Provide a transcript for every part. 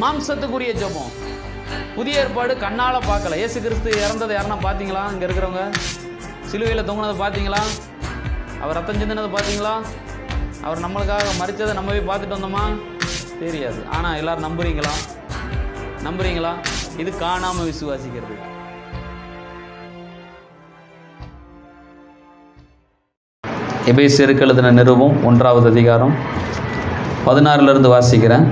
மாம்சத்துக்குரிய ஜெபம். புதிய ஏற்பாடு கண்ணால் பார்க்கல. இயேசு கிறிஸ்து இறந்ததை யாருன்னா பார்த்தீங்களா? இங்கே இருக்கிறவங்க சிலுவையில் தொங்கினதை பார்த்தீங்களா? அவர் ரத்தம் சிந்தினதை பார்த்தீங்களா? அவர் நம்மளுக்காக மரித்ததை நம்ம போய் பார்த்துட்டு வந்தோமா? தெரியாது. ஆனால் எல்லோரும் நம்புறீங்களா? இது காணாமல் விசுவாசிக்கிறது. எபேசியருக்கு எழுதின நிருபம் 1வது அதிகாரம் 16 வாசிக்கிறேன்.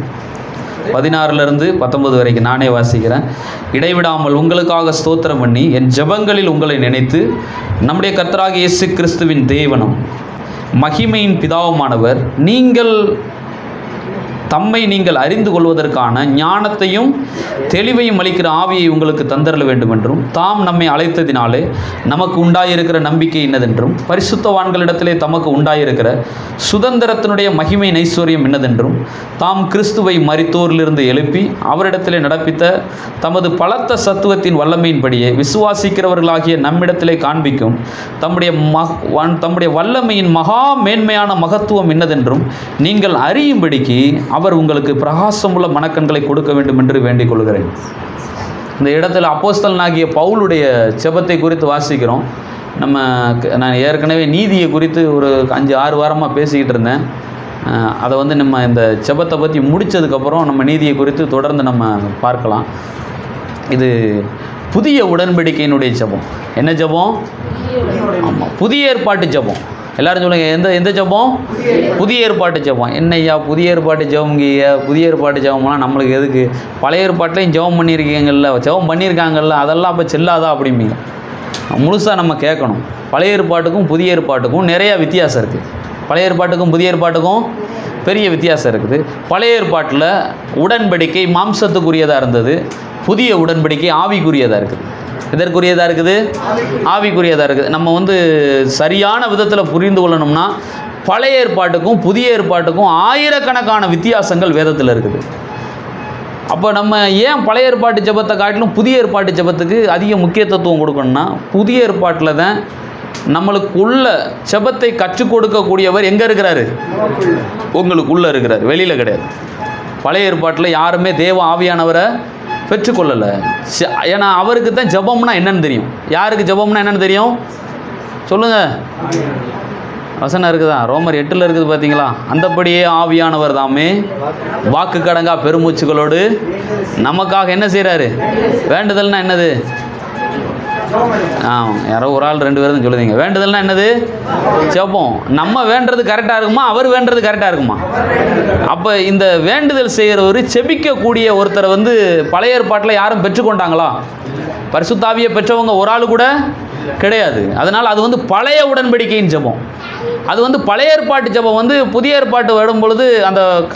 16 19 வரைக்கும் நானே வாசிக்கிறேன். இடைவிடாமல் உங்களுக்காக ஸ்தோத்திரம் பண்ணி என் ஜெபங்களில் உங்களை நினைத்து நம்முடைய கர்த்தராகிய இயேசு கிறிஸ்துவின் தேவனும் மகிமையின் பிதாவுமானவர் தம்மை நீங்கள் அறிந்து கொள்வதற்கான ஞானத்தையும் தெளிவையும் அளிக்கிற ஆவியை உங்களுக்கு தந்தரல வேண்டும் என்றும், தாம் நம்மை அழைத்ததினாலே நமக்கு உண்டாயிருக்கிற நம்பிக்கை என்னதென்றும், பரிசுத்தவான்களிடத்திலே தமக்கு உண்டாயிருக்கிற சுதந்திரத்தினுடைய மகிமை ஐஸ்வர்யம் என்னதென்றும், தாம் கிறிஸ்துவை மரித்தோரிலிருந்து எழுப்பி அவரிடத்திலே நடப்பித்த தமது பலத்த சத்துவத்தின் வல்லமையின்படியே விசுவாசிக்கிறவர்களாகிய நம்மிடத்திலே காண்பிக்கும் தம்முடைய வல்லமையின் மகா மேன்மையான மகத்துவம் என்னதென்றும் நீங்கள் அறியும்படிக்கு அவர் உங்களுக்கு பிரகாசமுள்ள மனக்கண்களை கொடுக்க வேண்டும் என்று வேண்டிக் கொள்கிறேன். இந்த இடத்துல அப்போஸ்தலனாகிய பவுலுடைய ஜெபத்தை குறித்து வாசிக்கிறோம். நான் ஏற்கனவே நீதியை குறித்து ஒரு 5-6 வாரமாக பேசிக்கிட்டு இருந்தேன். அதை நம்ம இந்த ஜெபத்தை பற்றி முடித்ததுக்கப்புறம் நம்ம நீதியை குறித்து தொடர்ந்து நம்ம பார்க்கலாம். இது புதிய உடன்படிக்கையினுடைய ஜெபம். என்ன ஜெபம்? ஆமாம், புதிய ஏற்பாட்டு ஜெபம். எல்லாரும் சொல்லுங்க, எந்த ஜெபம்? புதிய ஏற்பாட்டு ஜெபம். என்னய்யா புதிய ஏற்பாட்டு ஜெபம்ங்கய்யா? புதிய ஏற்பாட்டு ஜெபம்லாம் நம்மளுக்கு எதுக்கு? பழைய ஏற்பாட்டிலையும் ஜெபம் பண்ணியிருக்காங்கல்ல, அதெல்லாம் அப்போ செல்லாதா அப்படிம்பீங்க. முழுசாக நம்ம கேட்கணும். பழைய ஏற்பாட்டுக்கும் புதிய ஏற்பாட்டுக்கும் நிறையா வித்தியாசம் இருக்குது. பழைய ஏற்பாட்டுக்கும் புதிய ஏற்பாட்டுக்கும் பெரிய வித்தியாசம் இருக்குது. பழைய ஏற்பாட்டில் உடன்படிக்கை மாம்சத்துக்குரியதாக இருந்தது. புதிய உடன்படிக்கை ஆவிக்குரியதாக இருக்குது. எதற்குரியதாக இருக்குது? ஆவிக்குரியதாக இருக்குது. நம்ம சரியான விதத்தில் புரிந்து கொள்ளணும்னா பழைய ஏற்பாட்டுக்கும் புதிய ஏற்பாட்டுக்கும் ஆயிரக்கணக்கான வித்தியாசங்கள் வேதத்தில் இருக்குது. அப்போ நம்ம ஏன் பழைய ஏற்பாட்டு ஜெபத்தை காட்டிலும் புதிய ஏற்பாட்டு ஜெபத்துக்கு அதிக முக்கியத்துவம் கொடுக்கணும்னா, புதிய ஏற்பாட்டில் தான் நம்மளுக்குள்ள ஜெபத்தை கற்றுக் கொடுக்கக்கூடியவர் எங்கே இருக்கிறாரு? உங்களுக்குள்ளே இருக்கிறார், வெளியில் கிடையாது. பழைய ஏற்பாட்டில் யாருமே தேவ ஆவியானவரை பெற்றுக்கொள்ளலை. ஏன்னா அவருக்கு தான் ஜெபம்னா என்னன்னு தெரியும். யாருக்கு ஜெபம்னா என்னன்னு தெரியும்? சொல்லுங்கள். வசனம் இருக்குதா? ரோமர் 8 இருக்குது பார்த்தீங்களா? அந்தபடியே ஆவியானவர் தாமே வாக்கு கடங்கா பெருமூச்சுகளோடு நமக்காக என்ன செய்கிறாரு? வேண்டுதல்னா என்னது? யாரோ ஒரு ஆள் 2 பேரும் சொல்லுதீங்க. வேண்டுதல்னா என்னது? ஜெபம். நம்ம வேண்டுறது கரெக்டாக இருக்குமா? அவர் வேண்டுறது கரெக்டாக இருக்குமா? அப்போ இந்த வேண்டுதல் செய்கிறவர், செபிக்கக்கூடிய ஒருத்தரை பழைய ஏற்பாட்டில் யாரும் பெற்றுக்கொண்டாங்களா? பரிசுத்த ஆவியை பெற்றவங்க ஒரு ஆள் கூட கிடையாது. அதனால் அது பழைய உடன்படிக்கையின் ஜெபம். அது பழைய ஏற்பாட்டு ஜெபம் புதிய ஏற்பாட்டு வரும் பொழுது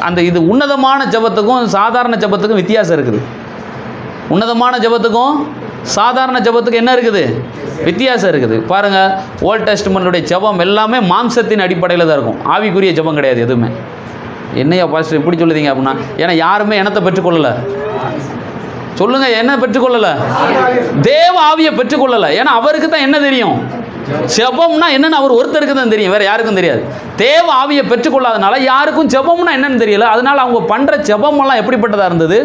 அந்த இது உன்னதமான ஜெபத்துக்கும் சாதாரண ஜெபத்துக்கும் வித்தியாசம் இருக்குது. உன்னதமான ஜெபத்துக்கும் சாதாரண ஜெபத்துக்கு என்ன இருக்குது? வித்தியாசம் இருக்குது. பாருங்கள், ஓல்ட் டெஸ்டமென்ட்டுடைய ஜெபம் எல்லாமே மாம்சத்தின் அடிப்படையில் தான் இருக்கும். ஆவிக்குரிய ஜெபம் கிடையாது எதுவுமே. என்னையா பாஸ்டர் இப்படி சொல்லுதீங்க அப்படின்னா, ஏன்னா யாருமே என்னத்தை பெற்றுக்கொள்ளலை? சொல்லுங்கள், என்ன பெற்றுக்கொள்ளலை? தேவ ஆவியை பெற்றுக்கொள்ளலை. ஏன்னா அவருக்கு தான் என்ன தெரியும்? ஜெபம்னா என்னன்னு அவர் ஒருத்தருக்கு தான் தெரியும், வேறு யாருக்கும் தெரியாது. தேவ ஆவியை பெற்றுக்கொள்ளாதனால யாருக்கும் ஜெபம்னா என்னன்னு தெரியல. அதனால் அவங்க பண்ணுற ஜெபமெல்லாம் எப்படிப்பட்டதாக இருந்தது?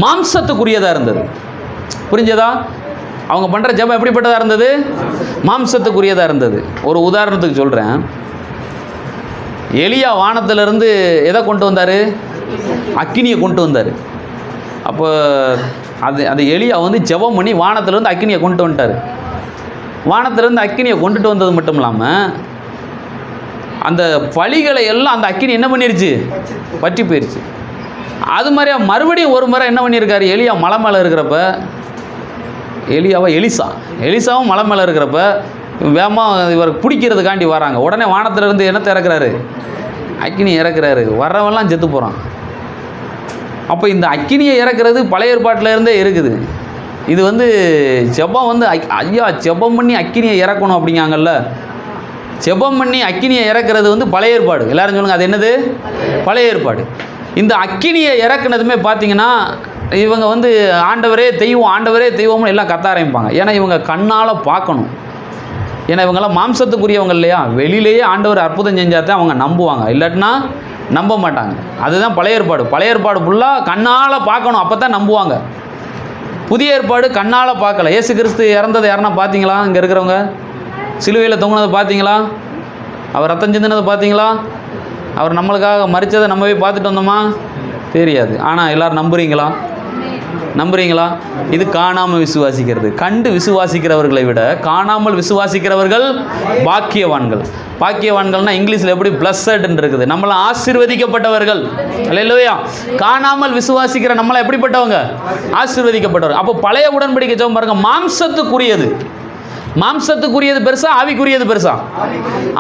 மாம்சத்துக்குரியதாக இருந்தது. புரிஞ்சதா? அவங்க பண்ணுற ஜெபம் எப்படிப்பட்டதாக இருந்தது? மாம்சத்துக்குரியதாக இருந்தது. ஒரு உதாரணத்துக்கு சொல்கிறேன். எலியா வானத்திலிருந்து எதை கொண்டு வந்தார்? அக்கினியை கொண்டு வந்தார். அப்போ அது எலியா ஜெபம் பண்ணி வானத்திலிருந்து அக்கினியை கொண்டு வந்துட்டார். வானத்திலிருந்து அக்கினியை கொண்டுட்டு வந்தது மட்டும் இல்லாமல் அந்த பலிகளை எல்லாம் அந்த அக்கினி என்ன பண்ணிருச்சு? பற்றி போயிடுச்சு. அது மாதிரியா மறுபடியும் ஒரு முறை என்ன பண்ணியிருக்காரு? எலியா மலை மேலே இருக்கிறப்ப, எலிசாவும் மலை மேலே இருக்கிறப்ப வேகமாக இவர் பிடிக்கிறதுக்காண்டி வராங்க. உடனே வானத்திலிருந்து என்னத்தை இறக்குறாரு? அக்கினி இறக்குறாரு. வர்றவெல்லாம் செத்து போகிறான். அப்போ இந்த அக்கினியை இறக்குறது பழைய ஏற்பாட்டில் இருந்தே இருக்குது. இது ஜெபம் ஐயா ஜெபம் பண்ணி அக்கினியை இறக்கணும் அப்படிங்காங்கல்ல. ஜெபம் பண்ணி அக்கினியை இறக்குறது பழைய ஏற்பாடு. எல்லாரும் சொல்லுங்கள், அது என்னது? பழைய ஏற்பாடு. இந்த அக்கினியை இறக்குனதுமே பார்த்தீங்கன்னா இவங்க ஆண்டவரே தெய்வம்னு எல்லாம் கத்த ஆரம்பிப்பாங்க. ஏன்னா இவங்க கண்ணால் பார்க்கணும். ஏன்னா இவங்கெல்லாம் மாம்சத்துக்குரியவங்க இல்லையா? வெளியிலேயே ஆண்டவர் அற்புதம் செஞ்சால் தான் அவங்க நம்புவாங்க. இல்லாட்டினா நம்ப மாட்டாங்க. அதுதான் பழைய ஏற்பாடு. பழைய ஏற்பாடு ஃபுல்லாக கண்ணால் பார்க்கணும், அப்போ தான் நம்புவாங்க. புதிய ஏற்பாடு கண்ணால் பார்க்கல. இயேசு கிறிஸ்து இறந்ததை யாருன்னா பார்த்தீங்களா? இங்கே இருக்கிறவங்க சிலுவையில் தொங்குனதை பார்த்தீங்களா? அவர் ரத்தம் சிந்தினதை பார்த்தீங்களா? அவர் நம்மளுக்காக மரித்ததை நம்ம போய் பார்த்துட்டு வந்தோமா? தெரியாது. ஆனால் எல்லோரும் நம்புறீங்களா? இது காணாமல் விசுவாசிக்கிறது. கண்டு விசுவாசிக்கிறவர்களை விட காணாமல் விசுவாசிக்கிறவர்கள் பாக்கியவான்கள். பாக்கியவான்கள்னா இங்கிலீஷில் எப்படி பிளஸட்ன்னு இருக்குது. நம்மளாம் ஆசீர்வதிக்கப்பட்டவர்கள். அல்லேலூயா. காணாமல் விசுவாசிக்கிற நம்மளாம் எப்படிப்பட்டவங்க? ஆசீர்வதிக்கப்பட்டவர்கள். அப்போ பழைய உடன்படிக்கை ஜெபம் பாருங்க, மாம்சத்துக்குரியது. மாம்சத்துக்குரியது பெருசா, ஆவிக்குரியது பெருசா?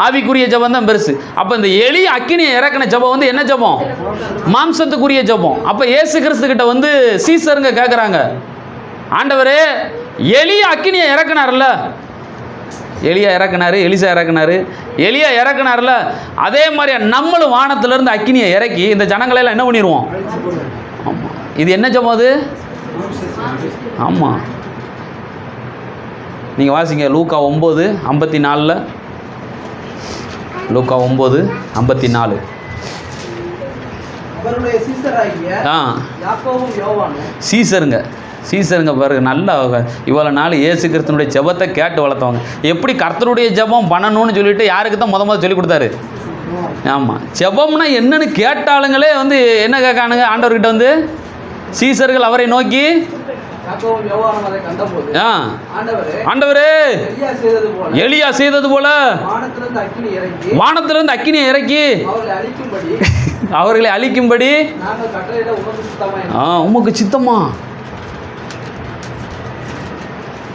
ஆவிக்குரிய ஜெபம் தான் பெருசு. அப்போ இந்த எலி அக்கினியை இறக்கின ஜெபம் வந்து என்ன ஜெபம்? மாம்சத்துக்குரிய ஜெபம். அப்போ இயேசு கிறிஸ்து கிட்ட வந்து சீசருங்க கேட்குறாங்க, ஆண்டவரே எலிய அக்கினியை இறக்குனார்ல, எலியா இறக்குனாரு, எலிசா இறக்குனாரு, எலியா இறக்குனார்ல, அதே மாதிரி நம்மளும் வானத்திலிருந்து அக்கினியை இறக்கி இந்த ஜனங்களெல்லாம் என்ன பண்ணிடுவோம்? ஆமாம். இது என்ன ஜெபம் அது? ஆமாம். நீங்கள் வாசிங்க லூக்கா 9:54. லூக்கா 9:54. சீசருங்க பாருங்க, நல்லா இவ்வளோ நாள் இயேசு கிறிஸ்துனுடைய ஜெபத்தை கேட்டு வளர்த்தவங்க. எப்படி கர்த்தருடைய ஜெபம் பண்ணணும்னு சொல்லிட்டு யாருக்கு தான் முத சொல்லி கொடுத்தாரு? ஆமாம். ஜெபம்னா என்னன்னு கேட்டாளுங்களே வந்து என்ன கேட்கானுங்க ஆண்டவர்கிட்ட வந்து? சீசர்கள் அவரை நோக்கி, ஆண்டவரே எலியா செய்தது போல வானத்திலிருந்து அக்கினியை இறக்கி அவர்களை அழிக்கும்படி உமக்கு சித்தமா?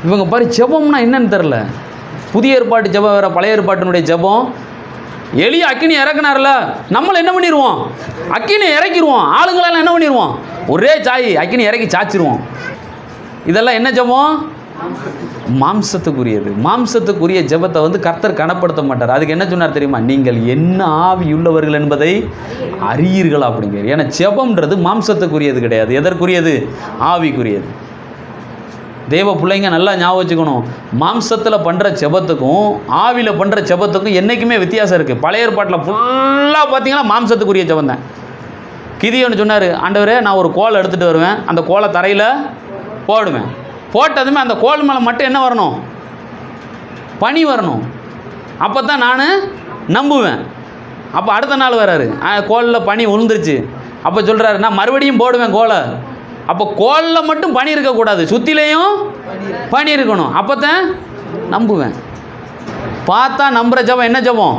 இவங்க பாரு, ஜெபம்னா என்னன்னு தெரியல. புதிய ஏற்பாட்டு ஜெபம் வேற, பழைய ஏற்பாட்டினுடைய ஜெபம். எலியா அக்கினி இறக்குனார்ல, நம்மள என்ன பண்ணிடுவோம்? அக்கினி இறக்கிடுவோம். ஆளுங்களெல்லாம் என்ன பண்ணிடுவோம்? ஒரே சாய் அக்கினி இறக்கி சாச்சிருவோம். இதெல்லாம் என்ன ஜெபம்? மாம்சத்துக்குரியது. மாம்சத்துக்குரிய ஜெபத்தை வந்து கர்த்தர் கனப்படுத்த மாட்டார். அதுக்கு என்ன சொன்னார் தெரியுமா? நீங்கள் என்ன ஆவியுள்ளவர்கள் என்பதை அறியீர்கள் அப்படிங்க. ஏன்னா ஜெபம்ன்றது மாம்சத்துக்குரியது கிடையாது. எதற்குரியது? ஆவிக்குரியது. தேவ பிள்ளைங்க நல்லா ஞாபகம் வச்சுக்கணும். மாம்சத்தில் பண்ணுற ஜெபத்துக்கும் ஆவியில் பண்ணுற ஜெபத்துக்கும் என்றைக்குமே வித்தியாசம் இருக்குது. பழைய ஏற்பாட்டில் ஃபுல்லாக பார்த்தீங்கன்னா மாம்சத்துக்குரிய ஜெபம் தான். கிதியோன்னு சொன்னார், ஆண்டவரே நான் ஒரு கோலை எடுத்துகிட்டு வருவேன், அந்த கோலை தரையில் போடுவேன், போட்டதுமே அந்த கோல் மேலே மட்டும் என்ன வரணும்? பனி வரணும். அப்போ தான் நான் நம்புவேன். அப்போ அடுத்த நாள் வராரு, கோலில் பனி விழுந்துருச்சு. அப்போ சொல்கிறாரு, நான் மறுபடியும் போடுவேன் கோலை. அப்போ கோலில் மட்டும் பனி இருக்கக்கூடாது, சுற்றிலையும் பனி இருக்கணும். அப்போ தான் நம்புவேன். பார்த்தா நம்புகிற ஜெபம் என்ன ஜெபம்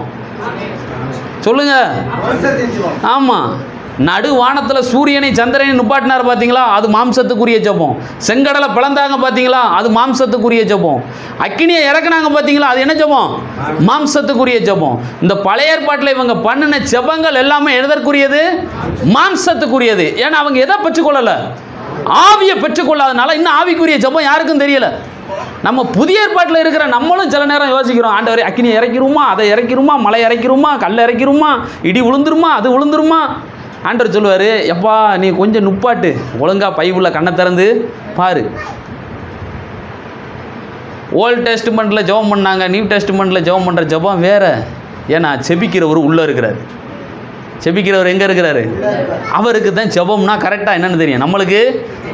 சொல்லுங்க? ஆமாம். நடு வானத்தில் சூரியனை சந்திரனை நுப்பாட்டினார் பார்த்தீங்களா? அது மாம்சத்துக்குரிய ஜெபம். செங்கடலை பிளந்தாங்க பார்த்தீங்களா? அது மாம்சத்துக்குரிய ஜெபம். அக்கினியை இறக்குனாங்க பார்த்தீங்களா? அது என்ன ஜெபம்? மாம்சத்துக்குரிய ஜெபம். இந்த பழைய ஏற்பாட்டில் இவங்க பண்ணின ஜெபங்கள் எல்லாமே எதற்குரியது? மாம்சத்துக்குரியது. ஏன்னா அவங்க எதை பெற்றுக்கொள்ளலை? ஆவியை பெற்றுக்கொள்ளாதனால இன்னும் ஆவிக்குரிய ஜெபம் யாருக்கும் தெரியல. நம்ம புதிய ஏற்பாட்டில் இருக்கிற நம்மளும் சில நேரம் யோசிக்கிறோம், ஆண்டவரே அக்கினியை இறக்கிருமா, அதை இறக்கிருமா, மலை இறக்கிருமா, கல் இறக்கிருமா, இடி விழுந்துருமா, அது விழுந்துருமா? ஆண்டவர் சொல்லுவார், எப்பா நீ கொஞ்சம் நுப்பாட்டு, ஒழுங்கா பைபிளில் கண்ணை திறந்து பாரு. ஓல்ட் டெஸ்ட்மெண்ட்டில் ஜெபம் பண்ணாங்க, நியூ டெஸ்ட்மெண்ட்டில் ஜெபம் பண்ணுற ஜெபம் வேறு. ஏன்னா செபிக்கிறவர் உள்ளே இருக்கிறார். செபிக்கிறவர் எங்கே இருக்கிறாரு? அவருக்கு தான் ஜெபம்னா கரெக்டாக என்னென்னு தெரியும், நம்மளுக்கு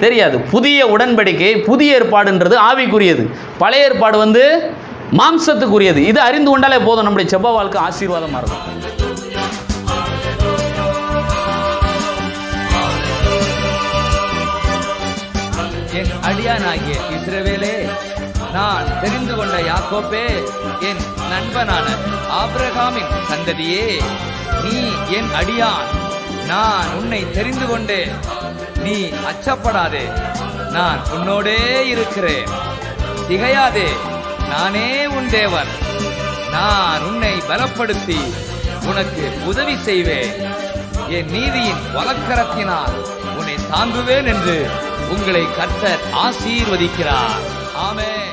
தெரியாது. புதிய உடன்படிக்கை புதிய ஏற்பாடுன்றது ஆவிக்குரியது, பழைய ஏற்பாடு வந்து மாம்சத்துக்குரியது. இது அறிந்து கொண்டாலே போதும், நம்முடைய ஜெப வாழ்க்கை ஆசீர்வாதமாக இருக்கும். என் அடியானாகிய இஸ்ரவேலே, நான் தெரிந்து கொண்ட யாக்கோப்பே, என் நண்பனான ஆபிரகாமின் சந்ததியே, நீ என் அடியான், நான் உன்னை தெரிந்து கொண்டேன். நீ அச்சப்படாதே, நான் உன்னோடே இருக்கிறேன். திகையாதே, நானே உன் தேவன். நான் உன்னை பலப்படுத்தி உனக்கு உதவி செய்வேன். என் நீதியின் வலக்கரத்தினால் உன்னை தாங்குவேன் என்று உங்களை கர்த்தர் ஆசீர்வதிக்கிறார். ஆமென்.